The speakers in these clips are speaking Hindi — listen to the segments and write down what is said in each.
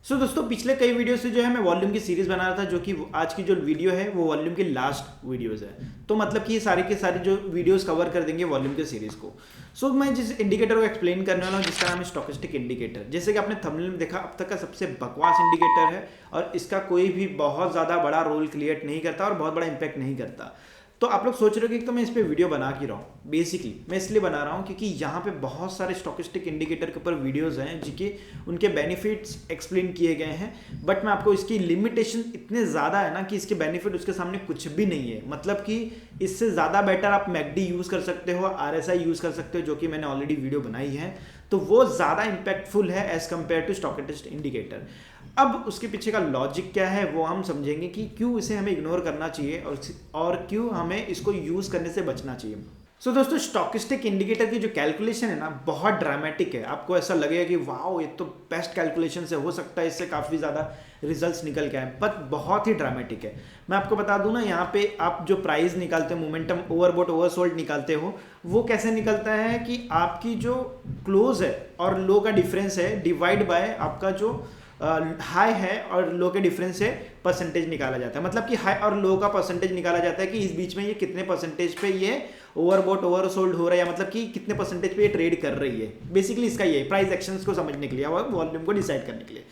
दोस्तों पिछले कई वीडियो से जो है मैं वॉल्यूम की सीरीज बना रहा था, जो कि आज की जो वीडियो है वो वॉल्यूम की लास्ट वीडियोस है। तो मतलब कि ये सारे के सारे जो वीडियोस कवर कर देंगे वॉल्यूम के सीरीज को। मैं जिस इंडिकेटर को एक्सप्लेन करने वाला हूँ जिसका नाम है स्टोकेस्टिक इंडिकेटर। जैसे कि आपने थंबनेल में देखा, अब तक का सबसे बकवास इंडिकेटर है और इसका कोई भी बहुत ज़्यादा बड़ा रोल क्रिएट नहीं करता और बहुत बड़ा इंपैक्ट नहीं करता। तो आप लोग सोच रहे हो कि तो मैं इस पे वीडियो बना क्यों रहा हूँ। बेसिकली मैं इसलिए बना रहा हूँ क्योंकि यहाँ पे बहुत सारे स्टोकेस्टिक इंडिकेटर के ऊपर वीडियोस हैं जिनके उनके बेनिफिट्स एक्सप्लेन किए गए हैं, बट मैं आपको इसकी लिमिटेशन इतने ज़्यादा है ना कि इसके बेनिफिट उसके सामने कुछ भी नहीं है। मतलब कि इससे ज़्यादा बेटर आप मैकडी यूज़ कर सकते हो, RSI यूज़ कर सकते हो, जो कि मैंने ऑलरेडी वीडियो बनाई है। तो वो ज़्यादा इम्पैक्टफुल है as compared to stochastic indicator. अब उसके पीछे का लॉजिक क्या है वो हम समझेंगे कि क्यों इसे हमें इग्नोर करना चाहिए और क्यों हमें इसको यूज़ करने से बचना चाहिए। दोस्तों स्टोकेस्टिक इंडिकेटर की जो कैलकुलेशन है ना बहुत ड्रामेटिक है। आपको ऐसा लगेगा कि वाओ ये तो बेस्ट कैलकुलेशन से हो सकता है, इससे काफ़ी ज़्यादा रिजल्ट्स निकल के आए, बट बहुत ही ड्रामेटिक है। मैं आपको बता दूं ना, यहाँ पे आप जो प्राइस निकालते हो, मोमेंटम ओवरबॉट ओवरसोल्ड निकालते हो, वो कैसे निकलता है कि आपकी जो क्लोज है और लो का डिफरेंस है डिवाइड बाय आपका जो हाई है और लो के डिफरेंस से परसेंटेज निकाला जाता है। मतलब कि हाई और लो का परसेंटेज निकाला जाता है कि इस बीच में ये कितने परसेंटेज पे ये ओवरबॉट ओवरसोल्ड हो रहा है, मतलब कि कितने परसेंटेज पे ये ट्रेड कर रही है। बेसिकली इसका ये प्राइस एक्शंस को समझने के लिए और वॉल्यूम को डिसाइड करने के लिए।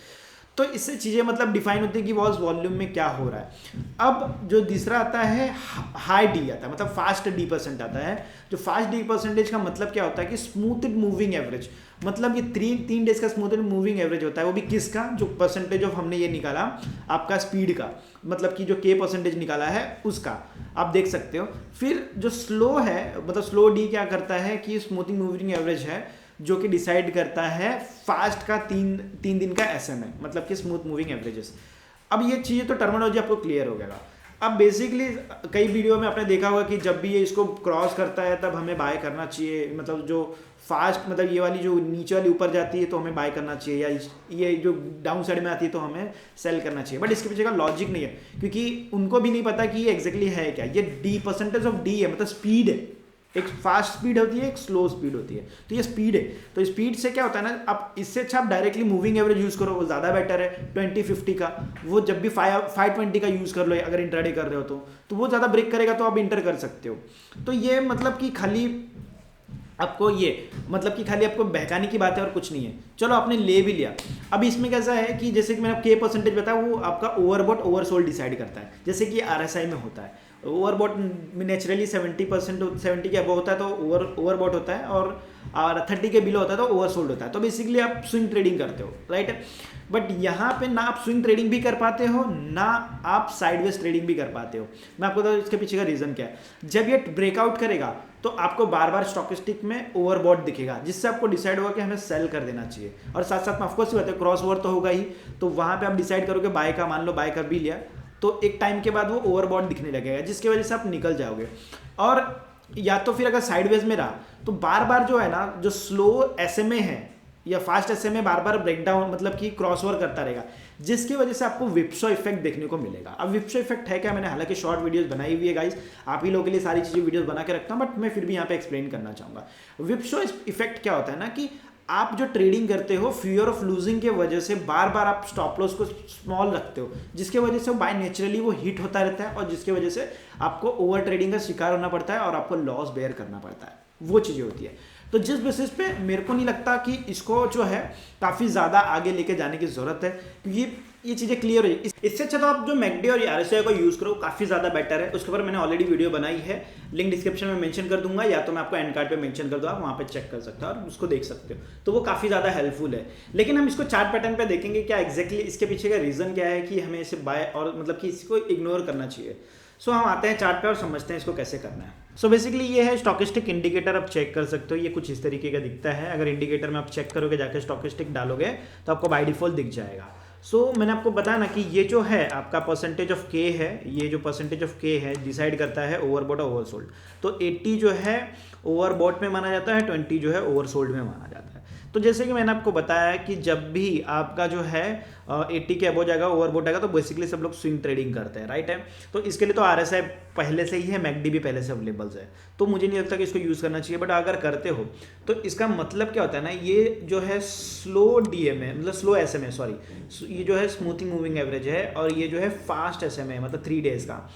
तो इससे चीज़ें मतलब डिफाइन होती है कि वॉल्यूम में क्या हो रहा है। अब जो तीसरा आता है हाई डी आता है, मतलब फास्ट डी परसेंट आता है। जो फास्ट डी परसेंटेज का मतलब क्या होता है कि स्मूथड मूविंग एवरेज, मतलब ये तीन डेज का स्मूथड मूविंग एवरेज होता है। वो भी किसका, जो परसेंटेज ऑफ हमने ये निकाला आपका स्पीड का, मतलब कि जो के परसेंटेज निकाला है उसका आप देख सकते हो। फिर जो स्लो है, मतलब स्लो डी क्या करता है कि स्मूथिंग मूविंग एवरेज है जो कि डिसाइड करता है फास्ट का तीन दिन का SMA, मतलब कि स्मूथ मूविंग एवरेजेस। अब ये चीज़ें तो टर्मिनोलॉजी आपको क्लियर हो गया। अब बेसिकली कई वीडियो में आपने देखा होगा कि जब भी ये इसको क्रॉस करता है तब हमें बाय करना चाहिए, मतलब जो फास्ट, मतलब ये वाली जो नीचे वाली ऊपर जाती है तो हमें बाय करना चाहिए, या ये जो डाउन साइड में आती है तो हमें सेल करना चाहिए। बट इसके पीछे का लॉजिक नहीं है क्योंकि उनको भी नहीं पता कि ये एग्जैक्टली है क्या। ये डी परसेंटेज ऑफ डी है, मतलब स्पीड है। एक फास्ट स्पीड होती है, एक स्लो स्पीड होती है। तो ये स्पीड है। तो स्पीड से क्या होता है ना, आप इससे अच्छा आप डायरेक्टली मूविंग एवरेज यूज़ करो, वो ज़्यादा बेटर है 20-50 का। वो जब भी 520 का यूज़ कर लो अगर इंट्राडे कर रहे हो तो वो ज़्यादा ब्रेक करेगा तो आप इंटर कर सकते हो। तो ये मतलब कि खाली आपको ये मतलब कि खाली आपको बहकाने की बात है और कुछ नहीं है। चलो आपने ले भी लिया। अब इसमें कैसा है कि जैसे कि मैंने के परसेंटेज बताया, वो आपका ओवरबॉट ओवरसोल्ड डिसाइड करता है, जैसे कि RSI में होता है। ओवरबॉट नेचुरली 70% के अबव होता है तो ओवरबॉट होता है, और 30 के बिलो होता है तो ओवरसोल्ड होता है। तो बेसिकली आप स्विंग ट्रेडिंग करते हो, राइट। बट यहाँ पे ना आप स्विंग ट्रेडिंग भी कर पाते हो, ना आप साइडवेज ट्रेडिंग भी कर पाते हो। मैं आपको बताऊँ इसके पीछे का रीज़न क्या है। जब ये ब्रेकआउट करेगा तो आपको बार बार स्टोकेस्टिक में ओवरबॉट दिखेगा, जिससे आपको डिसाइड होगा कि हमें सेल कर देना चाहिए। और साथ साथ में ऑफकोर्स बात है, क्रॉस ओवर तो होगा ही, तो वहाँ पे आप डिसाइड करोगे बाय का, मान लो बाय कर भी लिया तो एक टाइम के बाद वो ओवरबॉट दिखने लगेगा, जिसकी वजह से आप निकल जाओगे। और या तो फिर अगर साइडवेज में रहा तो बार बार जो है ना, जो स्लो SMA है या फास्ट SMA बार बार ब्रेकडाउन, मतलब कि क्रॉसओवर करता रहेगा, जिसकी वजह से आपको विप्सो इफेक्ट देखने को मिलेगा। अब विप्सो इफेक्ट है क्या, मैंने हालांकि शॉर्ट वीडियोस बनाई हुई है गाइस, आप ही लोगों के लिए सारी चीज़ें वीडियोस बना के रखता हूँ, बट मैं फिर भी यहाँ पे एक्सप्लेन करना चाहूँगा। विप्सो इफेक्ट क्या होता है ना कि आप जो ट्रेडिंग करते हो फियर ऑफ लूजिंग के वजह से बार बार आप स्टॉप लॉस को स्मॉल रखते हो, जिसके वजह से बाय नेचुरली वो हिट होता रहता है, और जिसके वजह से आपको ओवर ट्रेडिंग का शिकार होना पड़ता है और आपको लॉस बेयर करना पड़ता है। वो चीज़ें होती है। तो जिस बेसिस पे मेरे को नहीं लगता कि इसको जो है काफ़ी ज़्यादा आगे लेके जाने की ज़रूरत है, क्योंकि ये चीज़ें क्लियर हो। इससे अच्छा तो आप जो मैकडी और RSI को यूज़ करो, काफ़ी ज़्यादा बेटर है। उसके ऊपर मैंने ऑलरेडी वीडियो बनाई है, लिंक डिस्क्रिप्शन में मेंशन कर दूंगा, या तो मैं आपको एंड कार्ड पे मेंशन कर दूँ, आप वहाँ पे चेक कर सकते हो और उसको देख सकते हो। तो वो काफ़ी ज़्यादा हेल्पफुल है। लेकिन हम इसको चार्ट पैटर्न पे देखेंगे क्या एग्जैक्टली इसके पीछे का रीज़न क्या है कि हमें इसे बाय और मतलब कि इसको इग्नोर करना चाहिए। हम आते हैं चार्ट पे और समझते हैं इसको कैसे करना है। बेसिकली ये है स्टोकेस्टिक इंडिकेटर, आप चेक कर सकते हो। ये कुछ इस तरीके का दिखता है। अगर इंडिकेटर में आप चेक करोगे, जाकर स्टोकेस्टिक डालोगे तो आपको बाय डिफॉल्ट दिख जाएगा। मैंने आपको बताया ना कि ये जो है आपका परसेंटेज ऑफ के है, ये जो परसेंटेज ऑफ के है डिसाइड करता है ओवरबॉट और ओवरसोल्ड। तो 80 जो है ओवरबॉट में माना जाता है, 20 जो है ओवरसोल्ड में माना जाता है। तो जैसे कि मैंने आपको बताया कि जब भी आपका जो है 80 के अबो जाएगा, ओवरबोट आएगा, तो बेसिकली सब लोग स्विंग ट्रेडिंग करते हैं, राइट है। तो इसके लिए तो RSI पहले से ही है, मैकडी भी पहले से अवेलेबल है, तो मुझे नहीं लगता कि इसको यूज़ करना चाहिए। बट अगर करते हो तो इसका मतलब क्या होता है ना, ये जो है स्लो DMA मतलब स्लो SMA सॉरी, ये जो है स्मूथी मूविंग एवरेज है, और ये जो है फास्ट SMA मतलब 3 डेज का।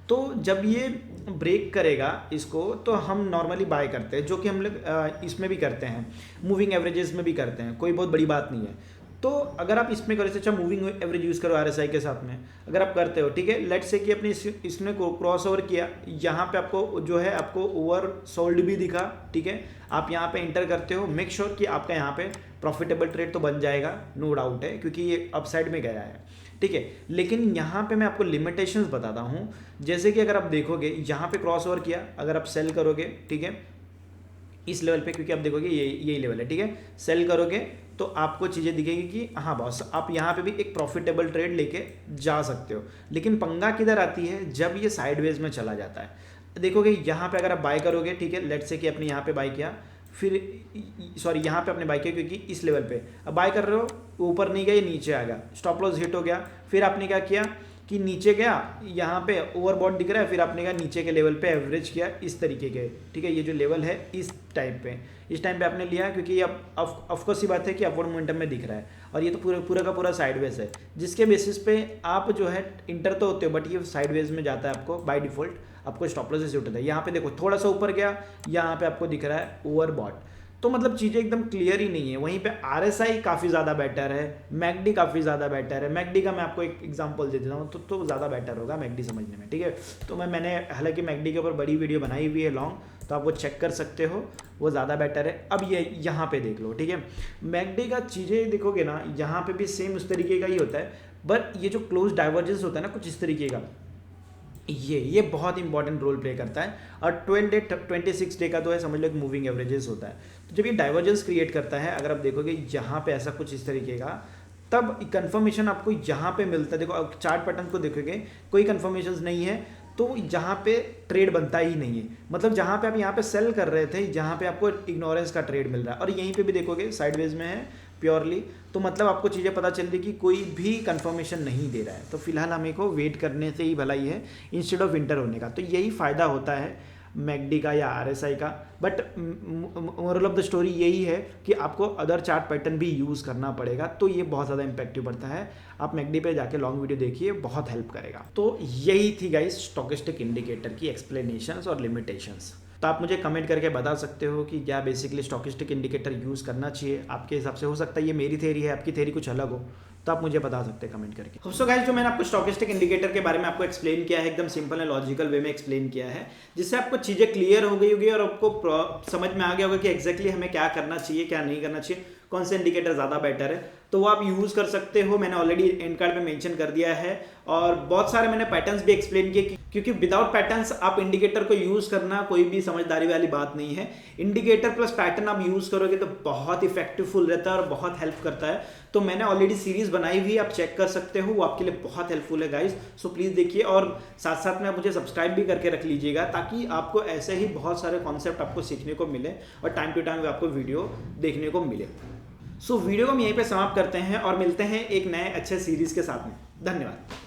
तो जब ये ब्रेक करेगा इसको, तो हम नॉर्मली बाय करते हैं, जो कि हम लोग इसमें भी करते हैं, मूविंग एवरेजेस में भी करते हैं, कोई बहुत बड़ी बात नहीं है। तो अगर आप इसमें करो, अच्छा मूविंग एवरेज यूज़ करो RSI के साथ में, अगर आप करते हो, ठीक है, लेट्स से कि अपने इसने क्रॉस ओवर किया, यहाँ पे आपको जो है आपको ओवर सोल्ड भी दिखा, ठीक है, आप यहाँ पे एंटर करते हो, मेक श्योर कि आपका यहाँ पे प्रॉफिटेबल ट्रेड तो बन जाएगा, नो डाउट है, क्योंकि ये अपसाइड में गया है, ठीक है। लेकिन यहाँ पे मैं आपको लिमिटेशंस बताता हूँ। जैसे कि अगर आप देखोगे यहाँ पे क्रॉस ओवर किया, अगर आप सेल करोगे, ठीक है, इस लेवल पे, क्योंकि आप देखोगे यही लेवल है, ठीक है, सेल करोगे तो आपको चीज़ें दिखेगी कि हाँ बॉस, आप यहाँ पे भी एक प्रॉफिटेबल ट्रेड लेके जा सकते हो। लेकिन पंगा किधर आती है, जब ये साइडवेज में चला जाता है। देखोगे यहाँ पे अगर आप बाय करोगे, ठीक है, लेट्स से कि आपने यहाँ पे बाय किया, फिर सॉरी यहाँ पे आपने बाय किया, क्योंकि इस लेवल पे अब बाय कर रहे हो, ऊपर नहीं गया, ये नीचे आ गया, स्टॉप लॉस हिट हो गया, फिर आपने क्या किया कि नीचे गया, यहाँ पे ओवरबॉट दिख रहा है, फिर आपने कहा नीचे के लेवल पे एवरेज किया इस तरीके के, ठीक है, ये जो लेवल है इस टाइम पे आपने लिया, क्योंकि ये अब ऑफकोर्स ही बात है कि अपवर्ड मोमेंटम में दिख रहा है, और ये तो पूरा का पूरा साइडवेज है, जिसके बेसिस पे आप जो है इंटर तो होते हो, बट ये साइडवेज में जाता है आपको बाय डिफॉल्ट, आपको स्टॉप लॉस से उठता है। यहाँ पे देखो थोड़ा सा ऊपर गया, यहाँ पे आपको दिख रहा है ओवरबॉट, तो मतलब चीज़ें एकदम क्लियर ही नहीं है। वहीं पे RSI काफ़ी ज़्यादा बेटर है, मैकडी काफ़ी ज़्यादा बेटर है। मैकडी का मैं आपको एक एग्जांपल दे देता हूँ, तो ज़्यादा बेटर होगा मैकडी समझने में, ठीक है। तो मैंने हालांकि मैकडी के ऊपर बड़ी वीडियो बनाई हुई है लॉन्ग, तो आप वो चेक कर सकते हो, वो ज़्यादा बेटर है। अब ये यहाँ पे देख लो, ठीक है, मैकडी का चीज़ें देखोगे ना, यहाँ पे भी सेम उस तरीके का ही होता है, बट ये जो क्लोज डाइवर्जेंस होता है ना कुछ इस तरीके का, ये बहुत इंपॉर्टेंट रोल प्ले करता है। और 26 डे का तो है, समझ लो एक मूविंग एवरेजेस होता है। तो जब ये डाइवर्जेंस क्रिएट करता है, अगर आप देखोगे यहाँ पे ऐसा कुछ इस तरीके का, तब कंफर्मेशन आपको यहाँ पे मिलता है। देखो अब चार्ट पैटर्न को देखोगे, कोई कंफर्मेशन नहीं है, तो जहाँ पे ट्रेड बनता ही नहीं है, मतलब जहाँ पे आप यहाँ पे सेल कर रहे थे, जहाँ पे आपको इग्नोरेंस का ट्रेड मिल रहा है, और यहीं पे भी देखोगे साइडवेज में है प्योरली, तो मतलब आपको चीज़ें पता चल रही कि कोई भी कंफर्मेशन नहीं दे रहा है। तो फिलहाल हमें को वेट करने से ही भला ही है, इंस्टेड ऑफ इंटर होने का। तो यही फ़ायदा होता है मैकडी का या RSI का। But moral of the story यही है कि आपको अदर चार्ट पैटर्न भी यूज़ करना पड़ेगा, तो ये बहुत ज़्यादा इंपैक्टिव पड़ता है। आप मैकडी पे जाके लॉन्ग वीडियो देखिए, बहुत हेल्प करेगा। तो यही थी गाइस स्टोकेस्टिक इंडिकेटर की एक्सप्लेनेशंस और लिमिटेशंस। तो आप मुझे कमेंट करके बता सकते हो कि क्या बेसिकली स्टोकेस्टिक इंडिकेटर यूज़ करना चाहिए आपके हिसाब से। हो सकता है ये मेरी थ्योरी है, आपकी थ्योरी कुछ अलग हो, तो आप मुझे बता सकते हैं कमेंट करके। सो गाइस, जो मैंने आपको स्टोकेस्टिक इंडिकेटर के बारे में आपको एक्सप्लेन किया है, एकदम सिंपल एंड लॉजिकल वे में एक्सप्लेन किया है, जिससे आपको चीज़ें क्लियर हो गई होगी और आपको समझ में आ गया होगा कि एग्जैक्टली हमें क्या करना चाहिए, क्या नहीं करना चाहिए, कौन से इंडिकेटर ज़्यादा बेटर है। तो वो आप यूज़ कर सकते हो, मैंने ऑलरेडी एंड कार्ड पे मेंशन कर दिया है। और बहुत सारे मैंने पैटर्न्स भी एक्सप्लेन किए, क्योंकि विदाउट पैटर्न्स आप इंडिकेटर को यूज़ करना कोई भी समझदारी वाली बात नहीं है। इंडिकेटर प्लस पैटर्न आप यूज़ करोगे तो बहुत इफेक्टिवफुल रहता है और बहुत हेल्प करता है। तो मैंने ऑलरेडी सीरीज़ बनाई हुई है, आप चेक कर सकते हो, वो आपके लिए बहुत हेल्पफुल है गाइज। सो प्लीज़ देखिए, और साथ साथ में आप मुझे सब्सक्राइब भी करके रख लीजिएगा, ताकि आपको ऐसे ही बहुत सारे कॉन्सेप्ट आपको सीखने को मिले और टाइम टू टाइम आपको वीडियो देखने को मिले। सो वीडियो को हम यहीं पे समाप्त करते हैं और मिलते हैं एक नए अच्छे सीरीज़ के साथ में। धन्यवाद।